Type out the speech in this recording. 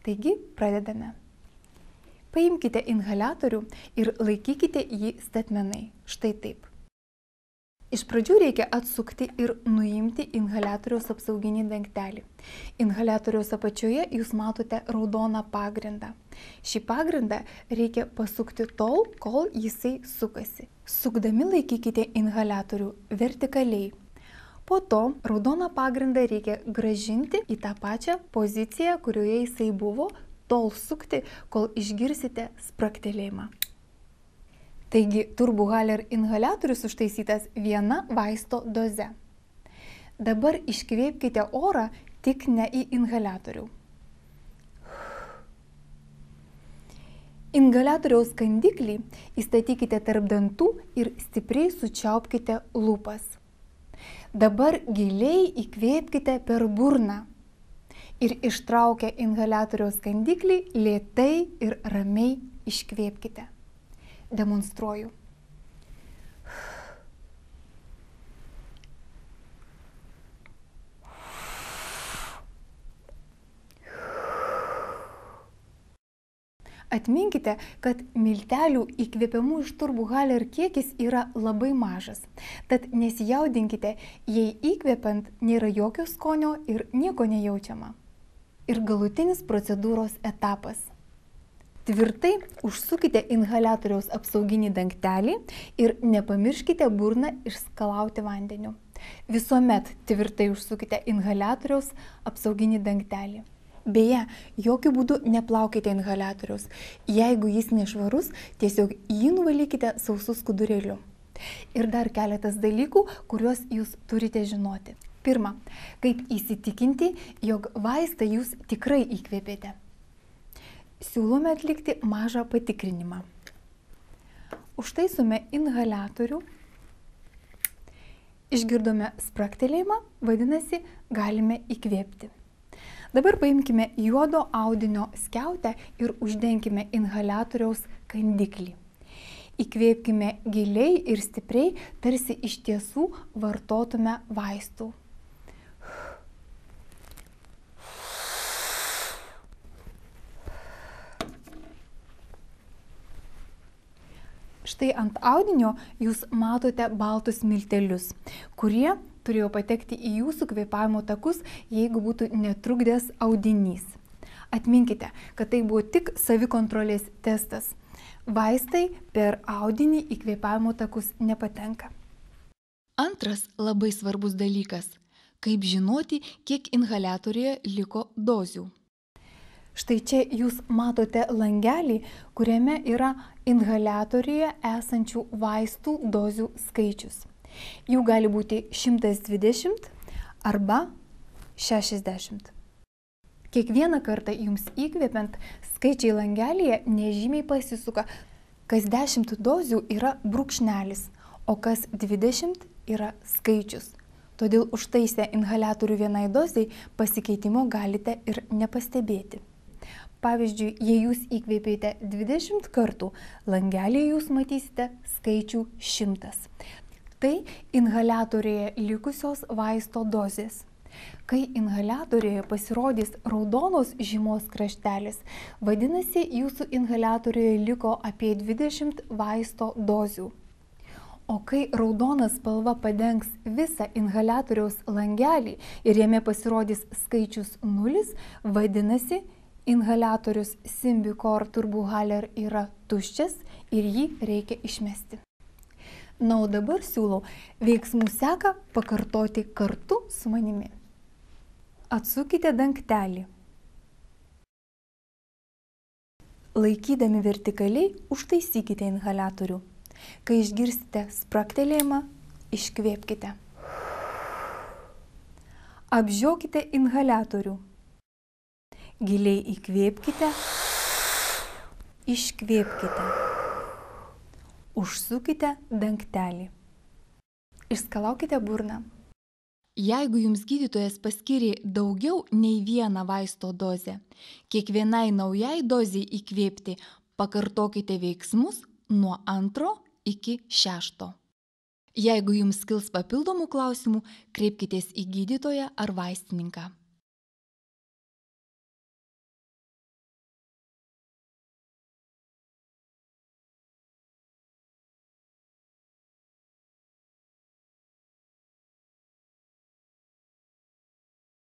Taigi, pradedame. Paimkite inhaliatorių ir laikykite jį statmenai. Štai taip. Iš pradžių reikia atsukti ir nuimti inhaliatoriaus apsauginį dangtelį. Inhaliatoriaus apačioje jūs matote raudoną pagrindą. Šį pagrindą reikia pasukti tol, kol jisai sukasi. Sukdami laikykite inhaliatorių vertikaliai. Po to raudoną pagrindą reikia grąžinti į tą pačią poziciją, kurioje jisai buvo, tol sukti, kol išgirsite spragtelėjimą. Taigi, turbohaler inhaliatorius užtaisytas viena vaisto doze. Dabar iškvėpkite orą tik ne į inhaliatorių. Inhaliatoriaus kandiklį įstatykite tarp dantų ir stipriai sučiaupkite lūpas. Dabar giliai įkvėpkite per burną. Ir ištraukę inhaliatoriaus kandiklį lėtai ir ramiai iškvėpkite. Demonstruoju. Atminkite, kad miltelių įkvėpiamų iš turbohaler kiekis yra labai mažas. Tad nesijaudinkite, jei įkvėpiant nėra jokio skonio ir nieko nejaučiama. Ir galutinis procedūros etapas. Tvirtai užsukite inhaliatoriaus apsauginį dangtelį ir nepamirškite burną išskalauti vandeniu. Visuomet tvirtai užsukite inhaliatoriaus apsauginį dangtelį. Beje, jokių būdų neplaukite inhaliatoriaus. Jeigu jis nešvarus, tiesiog jį nuvalykite sausų skudurėliu. Ir dar keletas dalykų, kuriuos jūs turite žinoti. Pirma, kaip įsitikinti, jog vaistą jūs tikrai įkvėpėte. Siūlome atlikti mažą patikrinimą. Užtaisome inhaliatorių, išgirdome spragtelėjimą, vadinasi, galime įkvėpti. Dabar paimkime juodo audinio skiautę ir uždenkime inhaliatoriaus kandiklį. Įkvėpkime giliai ir stipriai, tarsi iš tiesų vartotume vaistų. Štai ant audinio jūs matote baltus miltelius, kurie turėjo patekti į jūsų kvėpavimo takus, jeigu būtų netrukdęs audinys. Atminkite, kad tai buvo tik savikontrolės testas. Vaistai per audinį į kvėpavimo takus nepatenka. Antras labai svarbus dalykas – kaip žinoti, kiek inhaliatoriuje liko dozių. Štai čia jūs matote langelį, kuriame yra inhaliatoriuje esančių vaistų dozių skaičius. Jų gali būti 120 arba 60. Kiekvieną kartą jums įkvėpiant, skaičiai langelyje nežymiai pasisuka. Kas 10 dozių yra brūkšnelis, o kas 20 yra skaičius. Todėl užtaisę inhaliatorių vienai doziai pasikeitimo galite ir nepastebėti. Pavyzdžiui, jei jūs įkvėpėte 20 kartų, langelyje jūs matysite skaičių 100. Tai inhaliatoriuje likusios vaisto dozės. Kai inhaliatoriuje pasirodys raudonos žymos kraštelis, vadinasi, jūsų inhaliatoriuje liko apie 20 vaisto dozių. O kai raudona spalva padengs visą inhaliatoriaus langelį ir jame pasirodys skaičius 0, vadinasi, inhaliatorius Symbicort turbohaler yra tuščias ir jį reikia išmesti. Na, o dabar siūlau veiksmų seką pakartoti kartu su manimi. Atsukite dangtelį. Laikydami vertikaliai užtaisykite inhaliatorių. Kai išgirsite spragtelėjimą, iškvėpkite. Apžiokite inhaliatorių. Giliai įkvėpkite, iškvėpkite. Užsukite dangtelį. Išskalaukite burną. Jeigu jums gydytojas paskyrė daugiau nei vieną vaisto dozę, kiekvienai naujai dozei įkvėpti pakartokite veiksmus nuo 2 iki 6. Jeigu jums kils papildomų klausimų, kreipkitės į gydytoją ar vaistininką.